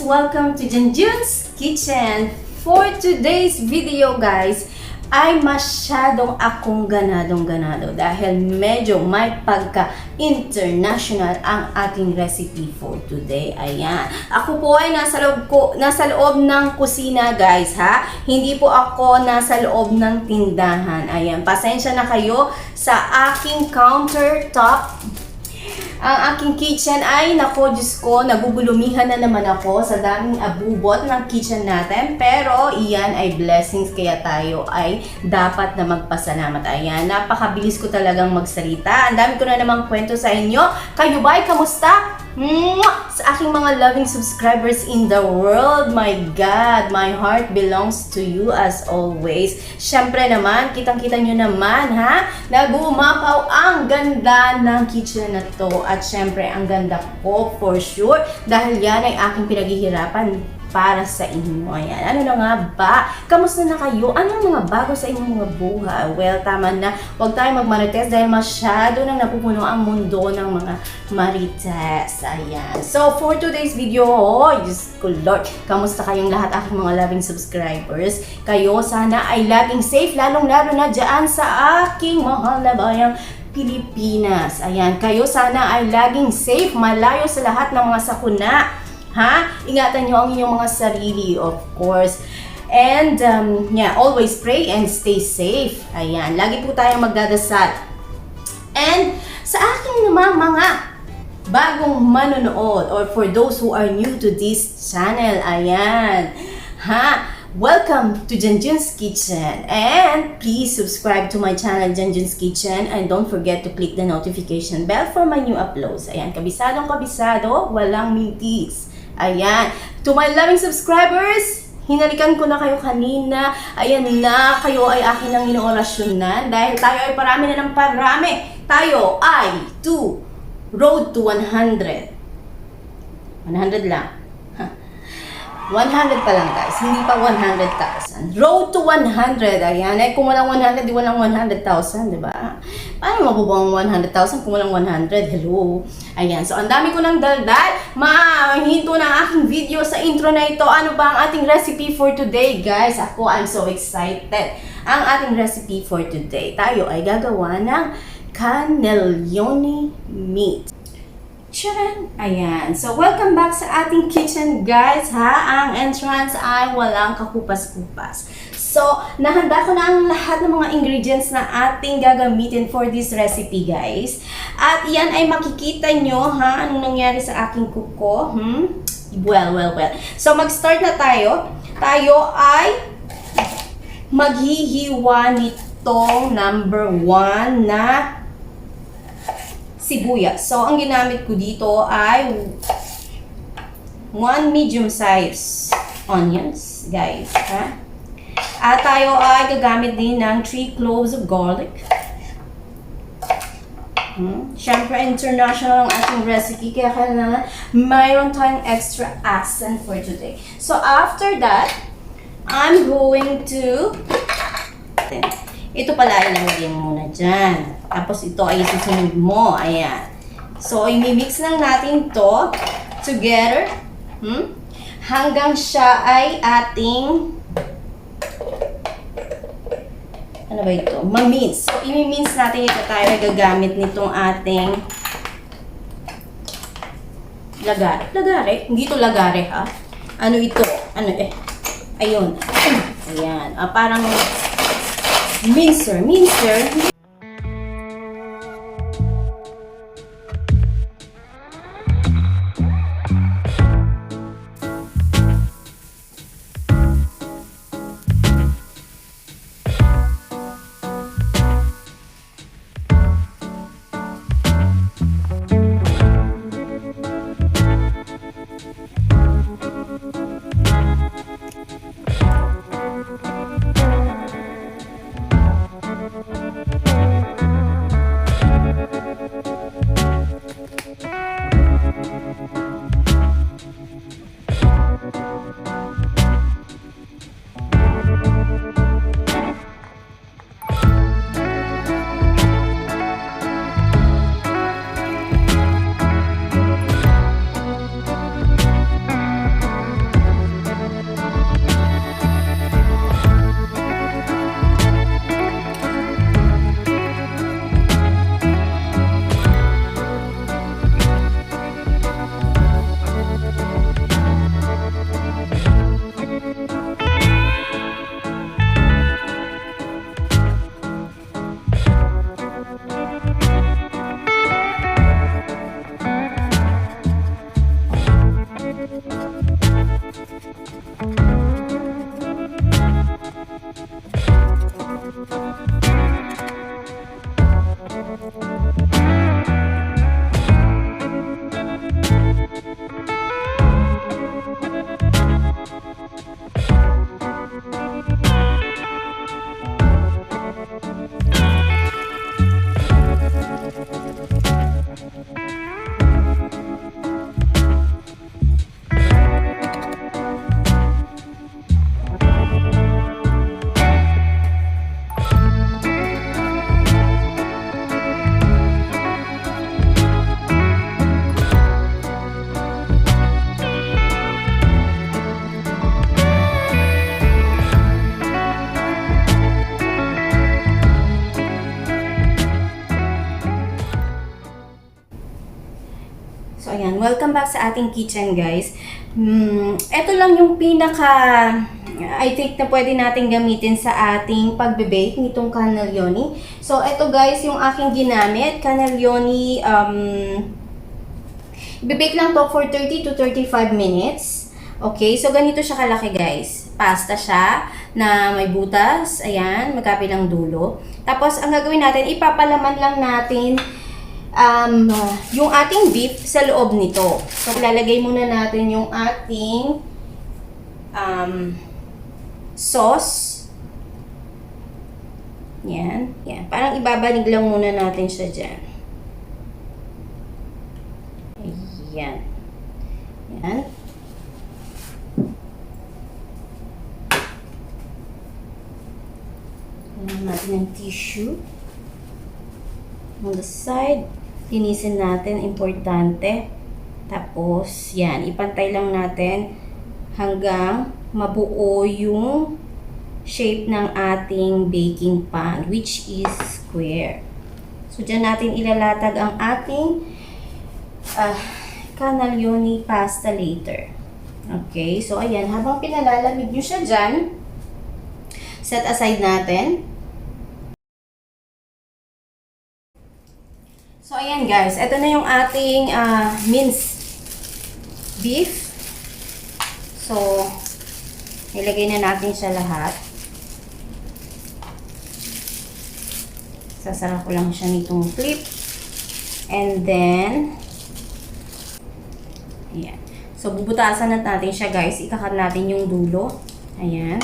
Welcome to Janjoun'S Kitchen. For today's video guys, ay masyadong akong ganadong-ganado dahil medyo may pagka-international ang ating recipe for today. Ayan. Ako po ay nasa loob ng kusina guys ha. Hindi po ako nasa loob ng tindahan. Ayan. Pasensya na kayo sa aking countertop. Ang aking kitchen ay, nako Diyos ko, nagugulumihan na naman ako sa daming abubot ng kitchen natin. Pero, iyan ay blessings, kaya tayo ay dapat na magpasalamat. Ayan, napakabilis ko talagang magsalita. Ang dami ko na namang kwento sa inyo. Kayo ba ay kamusta? Sa aking mga loving subscribers in the world, my God, my heart belongs to you as always. Syempre naman, kitang-kita nyo naman ha, nagumapaw ang ganda ng kitchen na to. At syempre, ang ganda ko for sure dahil yan ay aking pinaghihirapan para sa inyo. Ayan. Ano na nga ba? Kamusta na kayo? Anong mga bago sa inyong mga buhay? Well, tama na. Huwag tayo magmarites dahil masyado nang napupuno ang mundo ng mga marites. Ayan. So, for today's video, Diyos ko Lord, kamusta kayong lahat aking mga loving subscribers? Kayo sana ay laging safe, lalong-lalo na dyan sa aking mahal na bayang Pilipinas. Ayan. Kayo sana ay laging safe, malayo sa lahat ng mga sakuna. Ha? Ingatan nyo ang inyong mga sarili, of course. And, yeah, always pray and stay safe. Ayan, lagi po tayong magdadasal. And, sa aking naman mga bagong manonood, or for those who are new to this channel, ayan, ha? Welcome to Janjoun'S Kitchen. And, please subscribe to my channel, Janjoun'S Kitchen. And don't forget to click the notification bell for my new uploads. Ayan, kabisadong kabisado, walang mintis. Ayan. To my loving subscribers, hinalikan ko na kayo kanina. Ayan na, kayo ay akin ang inoorasyonan. Dahil tayo ay parami na ng parami. Tayo ay to road to 100. 100 lang. 100 pa lang guys, hindi pa 100,000. Road to 100, ayan. Eh, kung walang 100, di walang 100,000, di ba? Paano mabubuo ang 100,000 kung walang 100? Hello? Ayan, so ang dami ko ng daldal. Mahinto na ang aking video sa intro na ito. Ano ba ang ating recipe for today, guys? Ako, I'm so excited. Ang ating recipe for today, tayo ay gagawa ng Cannelloni meat. Charan! Ayan. So, welcome back sa ating kitchen, guys, ha? Ang entrance ay walang kakupas-kupas. So, nahanda ko na ang lahat ng mga ingredients na ating gagamitin for this recipe, guys. At yan ay makikita nyo, ha? Anong nangyari sa aking kuko? Well. So, mag-start na tayo. Tayo ay maghihiwa nitong number 1 na sibuyas. So, ang ginamit ko dito ay 1 medium size onions, guys. Ha? At tayo ay gagamit din ng 3 cloves of garlic. Siyempre, international ang ating recipe, kaya kailangan mayroon tayong extra accent for today. So, after that, I'm going to ito pala ilalagay muna dyan. Tapos ito ay susunod mo. Ayan. So, imimix lang natin to together. Hanggang siya ay ating ano ba ito? Ma-mince. So, imi-mince natin ito. Tayo ay gagamit nitong ating lagare. Lagare? Hindi ito lagare ha? Ano ito? Ano eh? Ayun. Ayan. Parang mincer. So, ayan. Welcome back sa ating kitchen, guys. Ito lang yung pinaka, I think, na pwede natin gamitin sa ating pagbe-bake nitong cannelloni. So, ito guys, yung aking ginamit. Cannelloni, i-bake lang to for 30 to 35 minutes. Okay, so ganito siya kalaki, guys. Pasta siya na may butas. Ayan, magkabilang dulo. Tapos, ang gagawin natin, ipapalaman lang natin yung ating beef sa loob nito. So, lalagay muna natin yung ating sauce. Yan. Yan. Parang ibabanig lang muna natin siya dyan. Ayan. Yan. Ayan natin yung tissue. On the side. Linisin natin, importante. Tapos, yan, ipantay lang natin hanggang mabuo yung shape ng ating baking pan, which is square. So, dyan natin ilalatag ang ating cannelloni pasta later. Okay, so ayan, habang pinalalamig nyo siya dyan, set aside natin. So, ayan guys, ito na yung ating minced beef. So, nilagay na natin siya lahat. Sasara ko lang siya nitong clip. And then, ayan. So, bubutasan natin siya guys. Ikakat natin yung dulo. Ayan.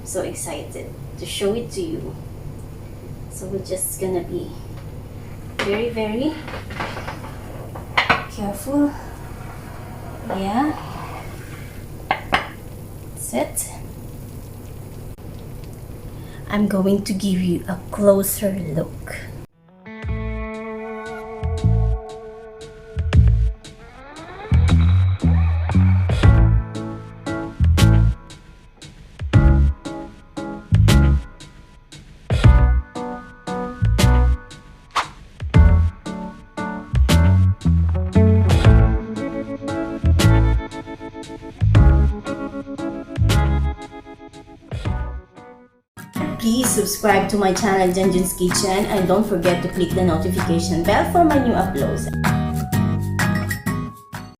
So excited to show it to you. So we're just gonna be very, very careful. Yeah. That's it. I'm going to give you a closer look. Please subscribe to my channel Janjoun'S Kitchen and don't forget to click the notification bell for my new uploads.